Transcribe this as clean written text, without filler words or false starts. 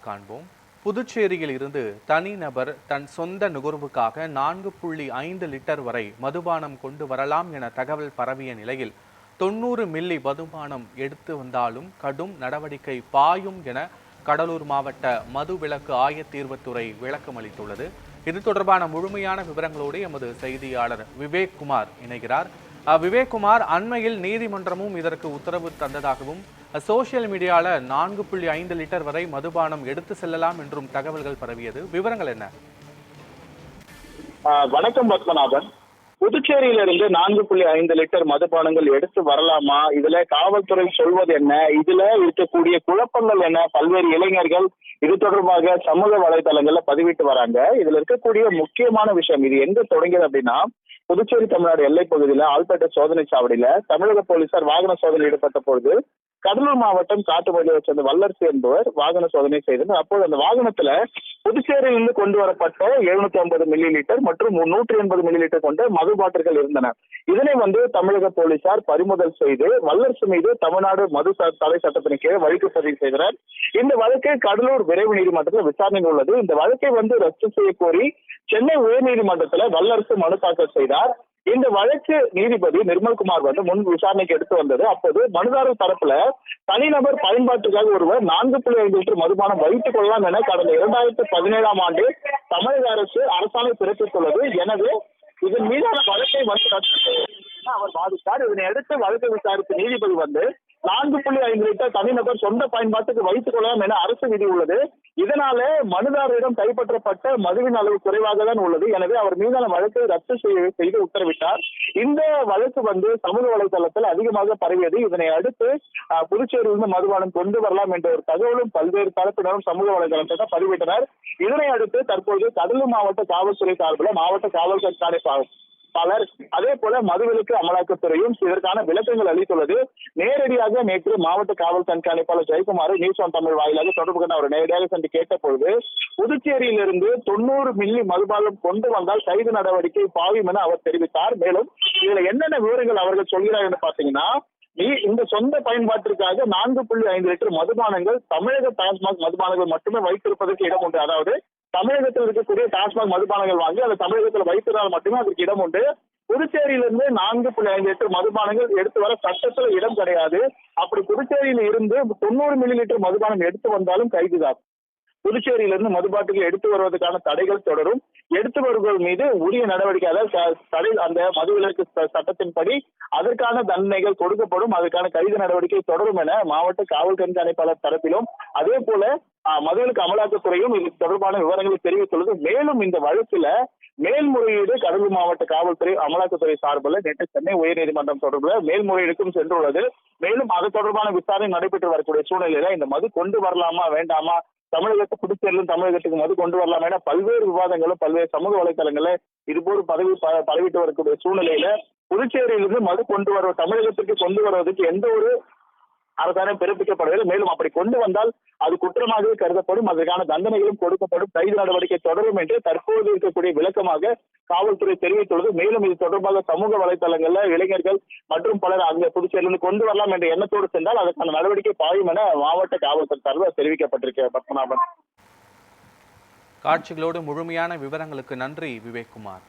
காண்போம். புதுச்சேரியில் இருந்து தனிநபர் தன் சொந்த நுகர்வுக்காக 4.5 லிட்டர் வரை மதுபானம் கொண்டு வரலாம் என தகவல் பரவிய நிலையில் 90 மில்லி மதுபானம் எடுத்து வந்தாலும் கடும் நடவடிக்கை பாயும் என கடலூர் மாவட்ட மதுவிலக்கு ஆயத்தீர்வுத்துறை விளக்கம் அளித்துள்ளது. இது தொடர்பான முழுமையான விவரங்களோடு எமது செய்தியாளர் விவேக் குமார் இணைகிறார். விவேக் குமார், அண்மையில் நீதிமன்றமும் இதற்கு உத்தரவு தந்ததாகவும் சோசியல் மீடியால 4.5 லிட்டர் வரை மதுபானம் எடுத்து செல்லலாம் என்றும் தகவல்கள் பரவியது. விவரங்கள் என்ன? வணக்கம் பத்மநாபன். புதுச்சேரியிலிருந்து 4.5 லிட்டர் மதுபானங்கள் எடுத்து வரலாமா? இதுல காவல்துறை சொல்வது என்ன? இதுல இருக்கக்கூடிய குழப்பங்கள் என்ன? பல்வேறு இளைஞர்கள் இது தொடர்பாக சமூக வலைதளங்கள்ல பதிவிட்டு வராங்க. இதுல இருக்கக்கூடிய முக்கியமான விஷயம், இது எங்க தொடங்கியது அப்படின்னா, புதுச்சேரி தமிழ்நாடு எல்லை பகுதியில ஆல்பேட்டை சோதனை சாவடியில தமிழக போலீசார் வாகன சோதனை ஈடுபட்ட பொழுது கடலூர் மாவட்டம் காட்டுமல்லியை சேர்ந்த வல்லரசு என்பவர் வாகன சோதனை செய்தனர். அப்போது அந்த வாகனத்துல புதுச்சேரியிலிருந்து கொண்டு வரப்பட்ட 750 மில்லி லிட்டர் மற்றும் 180 மில்லி லிட்டர் கொண்ட மது பாட்டில்கள் இருந்தன. இதனை தமிழக போலீசார் பறிமுதல் செய்து வல்லரசு மீது தமிழ்நாடு மது தடை சட்டத்தின் கீழ் வழக்கு பதிவு செய்தனர். இந்த வழக்கு கடலூர் விரைவு நீதிமன்றத்தில் விசாரணையில் உள்ளது. இந்த வழக்கை ரத்து செய்ய கோரி சென்னை உயர்நீதிமன்றத்துல வல்லரசு மனு தாக்கல் செய்தார். இந்த வழக்கு நீதிபதி நிர்மல்குமார் முன் விசாரணைக்கு எடுத்து வந்தது. அப்போது மனுதாரர் தரப்புல தனிநபர் பயன்பாட்டுக்காக ஒருவர் 4.5 லிட்டர் மதுபானம் வைத்துக் கொள்ளலாம் என கடந்த 2017ஆம் ஆண்டு தமிழக அரசு அரசாணை பிறப்பித்துள்ளது. எனவே இதன் மீதான வழக்கை அவர் பாதித்தார். இதனை அடுத்து வழக்கை விசாரித்த நீதிபதி 4.5 லிட்டர் தனிநபர் சொந்த பயன்பாட்டுக்கு வைத்துக் கொள்ளலாம் என அரசு விதி உள்ளது. இதனால மனுதாரரிடம் கைப்பற்றப்பட்ட மதுவின் அளவு குறைவாக தான் உள்ளது. எனவே அவர் மீதான வழக்கை ரத்து செய்து உத்தரவிட்டார். இந்த வழக்கு சமூக வலைதளத்தில் அதிகமாக பரவியது. இதனை அடுத்து புதுச்சேரியிலிருந்து மதுபானம் கொண்டு வரலாம் என்ற ஒரு தகவலும் பல்வேறு தரப்பினரும் சமூக வலைதளத்தில் பதிவிட்டனர். இதனை அடுத்து தற்போது கடலூர் மாவட்ட காவல்துறை சார்பில் மாவட்ட காவல் கண்காணிப்பாளர் அதே போல மதுவிலக்கு அமலாக்கத்துறையும் இதற்கான விளக்கங்கள் அளித்துள்ளது. நேரடியாக நேற்று மாவட்ட காவல் கண்காணிப்பாளர் ஜெயக்குமார் நியூஸ் ஆன் தமிழ் வாயிலாக தொடர்பு கொண்டு அவர் நேரடியாக சென்று கேட்ட பொழுது புதுச்சேரியிலிருந்து 90 மில்லி மதுபானம் கொண்டு வந்தால் கைது நடவடிக்கை பாயும் என அவர் தெரிவித்தார். மேலும் இதுல என்னென்ன விவரங்கள் அவர்கள் சொல்கிறார் என்று பாத்தீங்கன்னா, இந்த சொந்த பயன்பாட்டிற்காக 4.5 லிட்டர் மதுபானங்கள் தமிழக டாஸ்மாக் மதுபானங்கள் மட்டுமே வைத்திருப்பதற்கு இடம் உண்டு. அதாவது தமிழகத்தில் இருக்கக்கூடிய டாஸ்மாக் மதுபானங்கள் வாங்கி அதை தமிழகத்தில் வைத்திருந்தால் மட்டுமே அதற்கு இடம் உண்டு. புதுச்சேரியிலிருந்து 4.5 லிட்டர் மதுபானங்கள் எடுத்து வர சட்டத்துல இடம் கிடையாது. அப்படி புதுச்சேரியில் இருந்து 90 மில்லி லிட்டர் மதுபானம் எடுத்து வந்தாலும் கைதுதான். புதுச்சேரியிலிருந்து மதுபாட்டிகள் எடுத்து வருவதற்கான தடைகள் தொடரும். எடுத்து வருவர்கள் மீது உரிய நடவடிக்கை, அதாவது தடை அந்த மதுவிலக்கு சட்டத்தின்படி அதற்கான தண்டனைகள் கொடுக்கப்படும். அதற்கான கைது நடவடிக்கை தொடரும் என மாவட்ட காவல் கண்காணிப்பாளர் தரப்பிலும் அதே போல மதுவிலக்கு அமலாக்கத்துறையும் இது தொடர்பான விவரங்களை தெரிவித்துள்ளது. மேலும் இந்த வழக்குல மேல்முறையீடு கடலூர் மாவட்ட காவல்துறை அமலாக்கத்துறை சார்பில் நேற்று சென்னை உயர்நீதிமன்றம் தொடர்பில் மேல்முறையீடுக்கும் சென்றுள்ளது. மேலும் அது தொடர்பான விசாரணை நடைபெற்று வரக்கூடிய சூழ்நிலையில இந்த மது கொண்டு வரலாமா வேண்டாமா, தமிழகத்தை புதுச்சேரியிலும் தமிழகத்துக்கு மது கொண்டு வரலாம் என பல்வேறு விவாதங்களும் பல்வேறு சமூக வலைதளங்கள்ல இதுபோல் பரவிட்டு வரக்கூடிய சூழ்நிலையில புதுச்சேரியிலிருந்து மது கொண்டு வர தமிழகத்திற்கு கொண்டு வருவதற்கு எந்த ஒரு அரசாணை பிறப்பிக்கப்படவில்லை. மேலும் அப்படி கொண்டு வந்தால் அது குற்றமாகவே கருதப்படும். அதற்கான தண்டனைகளும் கொடுக்கப்படும். கைது நடவடிக்கை தொடரும் என்று தற்போது இருக்கக்கூடிய விளக்கமாக காவல்துறை தெரிவித்துள்ளது. மேலும் இது தொடர்பாக சமூக வலைதளங்கள்ல இளைஞர்கள் மற்றும் பலர் அங்க புதுச்சேரியிலிருந்து கொண்டு வரலாம் என்ற எண்ணத்தோடு சென்றால் அதற்கான நடவடிக்கை பாயும் என மாவட்ட காவல்துறை சார்பில் தெரிவிக்கப்பட்டிருக்க பத்மநாபன். காட்சிகளோடு முழுமையான விவரங்களுக்கு நன்றி விவேக் குமார்.